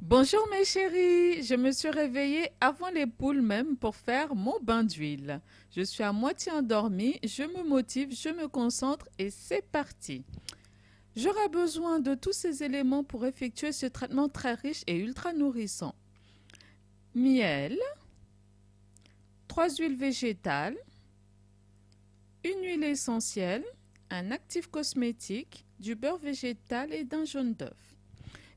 Bonjour mes chéris, je me suis réveillée avant les poules même pour faire mon bain d'huile. Je suis à moitié endormie, je me motive, je me concentre et c'est parti. J'aurai besoin de tous ces éléments pour effectuer ce traitement très riche et ultra nourrissant. Miel, 3 huiles végétales, une huile essentielle, un actif cosmétique, du beurre végétal et d'un jaune d'œuf.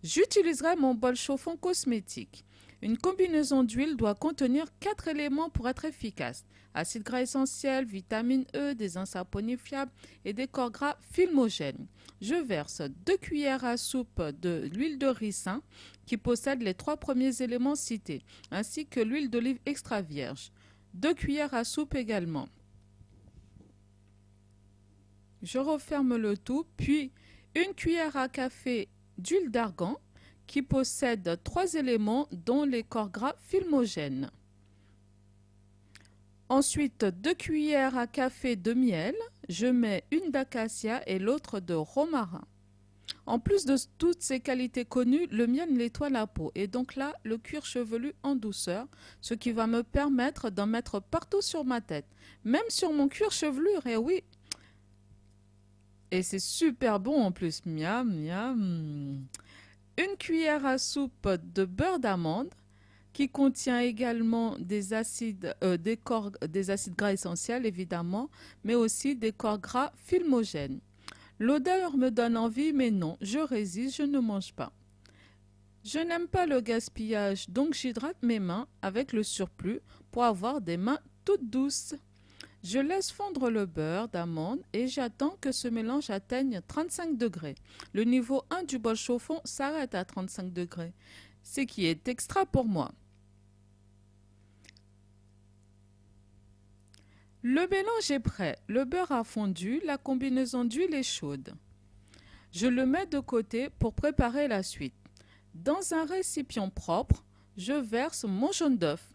J'utiliserai mon bol chauffant cosmétique. Une combinaison d'huile doit contenir 4 éléments pour être efficace. Acides gras essentiels, vitamine E, des insaponifiables et des corps gras filmogènes. Je verse 2 cuillères à soupe de l'huile de ricin qui possède les 3 premiers éléments cités, ainsi que l'huile d'olive extra vierge. 2 cuillères à soupe également. Je referme le tout, puis une cuillère à café d'huile d'argan qui possède 3 éléments dont les corps gras filmogènes. Ensuite, 2 cuillères à café de miel. Je mets une d'acacia et l'autre de romarin. En plus de toutes ces qualités connues, le miel nettoie la peau et donc là, le cuir chevelu en douceur, ce qui va me permettre d'en mettre partout sur ma tête, même sur mon cuir chevelu, et oui, et c'est super bon en plus, miam, miam. Une cuillère à soupe de beurre d'amande qui contient également des acides gras essentiels évidemment, mais aussi des corps gras filmogènes. L'odeur me donne envie, mais non, je résiste, je ne mange pas. Je n'aime pas le gaspillage, donc j'hydrate mes mains avec le surplus pour avoir des mains toutes douces. Je laisse fondre le beurre d'amande et j'attends que ce mélange atteigne 35 degrés. Le niveau 1 du bol chauffant s'arrête à 35 degrés, ce qui est extra pour moi. Le mélange est prêt, le beurre a fondu, la combinaison d'huile est chaude. Je le mets de côté pour préparer la suite. Dans un récipient propre, je verse mon jaune d'œuf.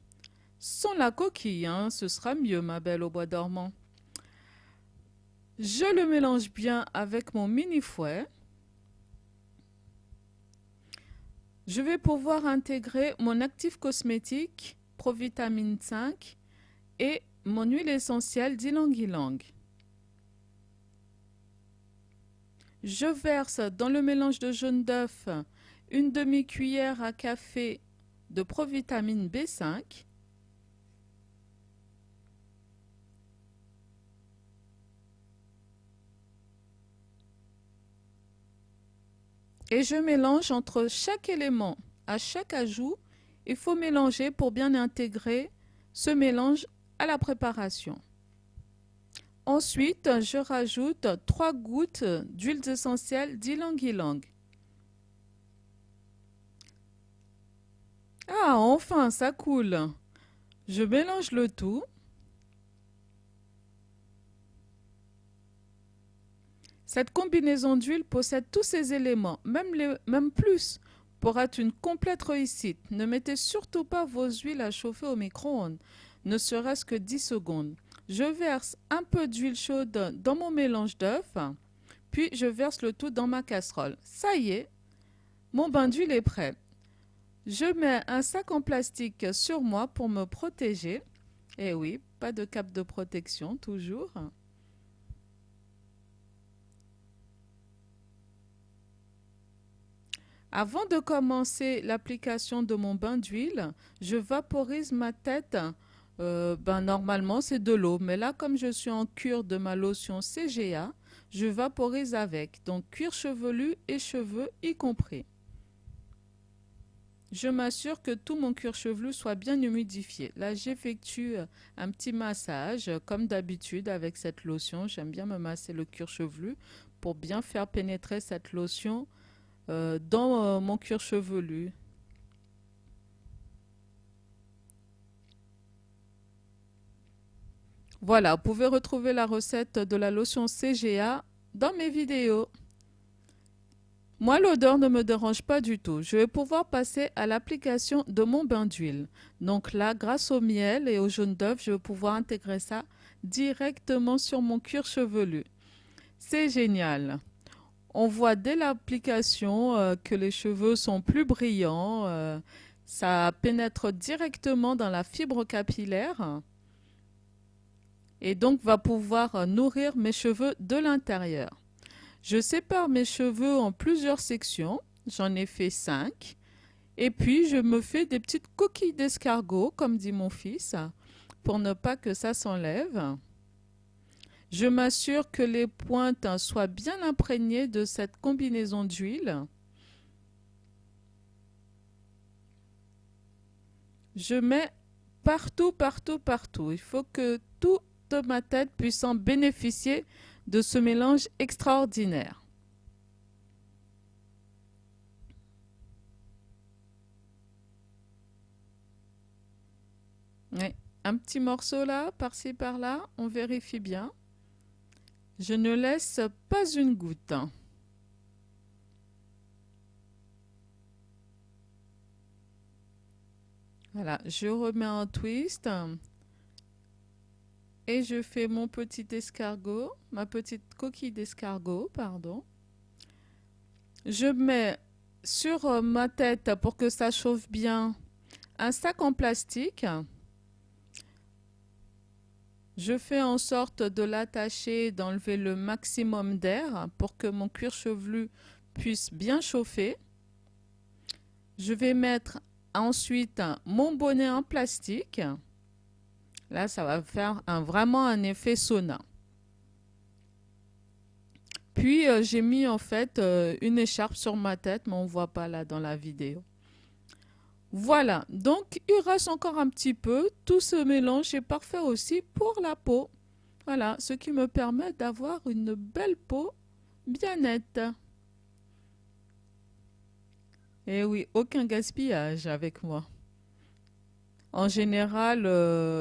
Sans la coquille, hein, ce sera mieux ma belle au bois dormant. Je le mélange bien avec mon mini fouet. Je vais pouvoir intégrer mon actif cosmétique Provitamine 5 et mon huile essentielle d'ylang-ylang. Je verse dans le mélange de jaune d'œuf une demi-cuillère à café de provitamine B5. Et je mélange entre chaque élément. À chaque ajout, il faut mélanger pour bien intégrer ce mélange à la préparation. Ensuite, je rajoute 3 gouttes d'huiles essentielles d'ylang-ylang. Ah, enfin, ça coule. Je mélange le tout. Cette combinaison d'huile possède tous ces éléments, même plus, pour être une complète réussite. Ne mettez surtout pas vos huiles à chauffer au micro-ondes, ne serait-ce que 10 secondes. Je verse un peu d'huile chaude dans mon mélange d'œufs, puis je verse le tout dans ma casserole. Ça y est, mon bain d'huile est prêt. Je mets un sac en plastique sur moi pour me protéger. Eh oui, pas de cape de protection toujours. Avant de commencer l'application de mon bain d'huile, je vaporise ma tête. Normalement, c'est de l'eau, mais là, comme je suis en cure de ma lotion CGA, je vaporise avec, donc cuir chevelu et cheveux y compris. Je m'assure que tout mon cuir chevelu soit bien humidifié. Là, j'effectue un petit massage, comme d'habitude avec cette lotion. J'aime bien me masser le cuir chevelu pour bien faire pénétrer cette lotion dans mon cuir chevelu. Voilà, vous pouvez retrouver la recette de la lotion CGA dans mes vidéos. Moi, l'odeur ne me dérange pas du tout. Je vais pouvoir passer à l'application de mon bain d'huile. Donc là, grâce au miel et au jaune d'œuf, je vais pouvoir intégrer ça directement sur mon cuir chevelu. C'est génial. On voit dès l'application que les cheveux sont plus brillants. Ça pénètre directement dans la fibre capillaire et donc va pouvoir nourrir mes cheveux de l'intérieur. Je sépare mes cheveux en plusieurs sections. J'en ai fait 5. Et puis, je me fais des petites coquilles d'escargot, comme dit mon fils, pour ne pas que ça s'enlève. Je m'assure que les pointes soient bien imprégnées de cette combinaison d'huile. Je mets partout, partout, partout. Il faut que toute ma tête puisse en bénéficier de ce mélange extraordinaire. Ouais. Un petit morceau là, par-ci, par-là, on vérifie bien. Je ne laisse pas une goutte. Voilà, je remets un twist et je fais mon petit escargot, ma petite coquille d'escargot, pardon. Je mets sur ma tête, pour que ça chauffe bien, un sac en plastique. Je fais en sorte de l'attacher, d'enlever le maximum d'air pour que mon cuir chevelu puisse bien chauffer. Je vais mettre ensuite mon bonnet en plastique. Là, ça va faire vraiment un effet sauna. Puis, j'ai mis en fait une écharpe sur ma tête, mais on ne voit pas là dans la vidéo. Voilà, donc il reste encore un petit peu. Tout ce mélange est parfait aussi pour la peau. Voilà, ce qui me permet d'avoir une belle peau bien nette. Et oui, aucun gaspillage avec moi. En général,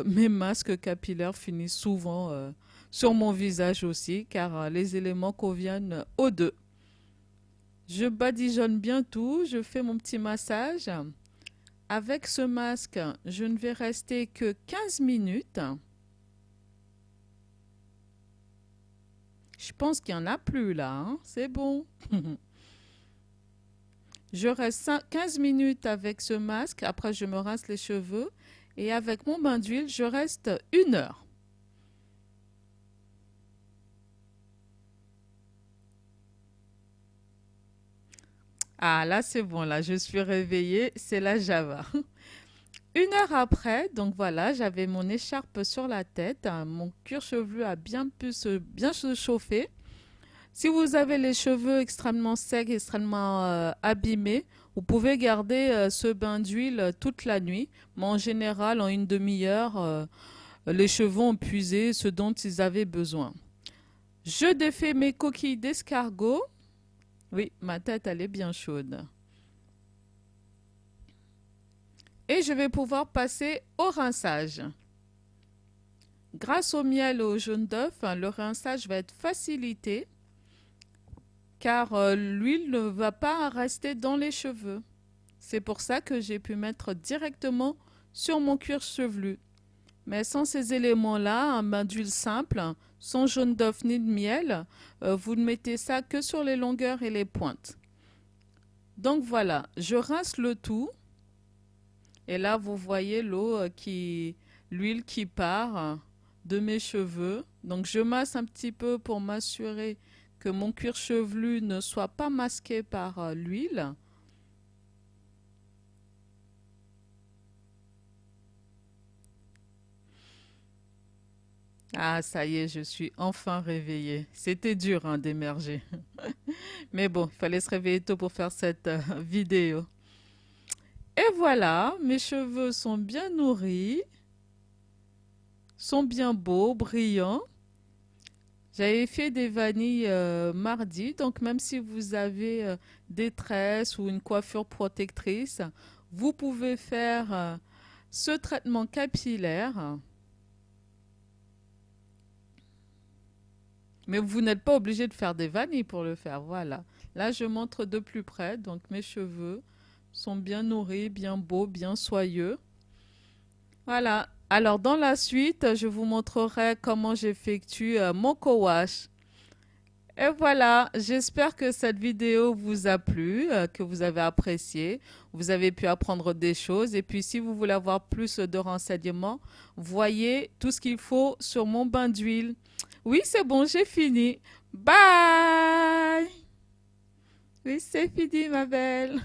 mes masques capillaires finissent souvent sur mon visage aussi, car les éléments conviennent aux deux. Je badigeonne bien tout, je fais mon petit massage. Avec ce masque, je ne vais rester que 15 minutes. Je pense qu'il n'y en a plus là, hein. C'est bon. Je reste 15 minutes avec ce masque, après je me rince les cheveux et avec mon bain d'huile, je reste 1 heure. Ah là c'est bon, là je suis réveillée, c'est la Java. 1 heure après, donc voilà, j'avais mon écharpe sur la tête, hein, mon cuir chevelu a bien se chauffer. Si vous avez les cheveux extrêmement secs, extrêmement abîmés, vous pouvez garder ce bain d'huile toute la nuit. Mais en général, en une demi-heure, les cheveux ont puisé ce dont ils avaient besoin. Je défais mes coquilles d'escargot. Oui, ma tête, elle est bien chaude. Et je vais pouvoir passer au rinçage. Grâce au miel et au jaune d'œuf, le rinçage va être facilité car l'huile ne va pas rester dans les cheveux. C'est pour ça que j'ai pu mettre directement sur mon cuir chevelu. Mais sans ces éléments-là, un bain d'huile simple, sans jaune d'œuf ni de miel, vous ne mettez ça que sur les longueurs et les pointes. Donc voilà, je rince le tout. Et là, vous voyez l'huile qui part de mes cheveux. Donc je masse un petit peu pour m'assurer que mon cuir chevelu ne soit pas masqué par l'huile. Ah, ça y est, je suis enfin réveillée. C'était dur hein, d'émerger. Mais bon, il fallait se réveiller tôt pour faire cette vidéo. Et voilà, mes cheveux sont bien nourris, sont bien beaux, brillants. J'avais fait des vanilles mardi, donc même si vous avez des tresses ou une coiffure protectrice, vous pouvez faire ce traitement capillaire. Mais vous n'êtes pas obligé de faire des vanilles pour le faire, voilà. Là, je montre de plus près, donc mes cheveux sont bien nourris, bien beaux, bien soyeux. Voilà. Alors, dans la suite, je vous montrerai comment j'effectue mon co-wash. Et voilà, j'espère que cette vidéo vous a plu, que vous avez apprécié, vous avez pu apprendre des choses. Et puis, si vous voulez avoir plus de renseignements, voyez tout ce qu'il faut sur mon bain d'huile. Oui, c'est bon, j'ai fini. Bye! Oui, c'est fini, ma belle.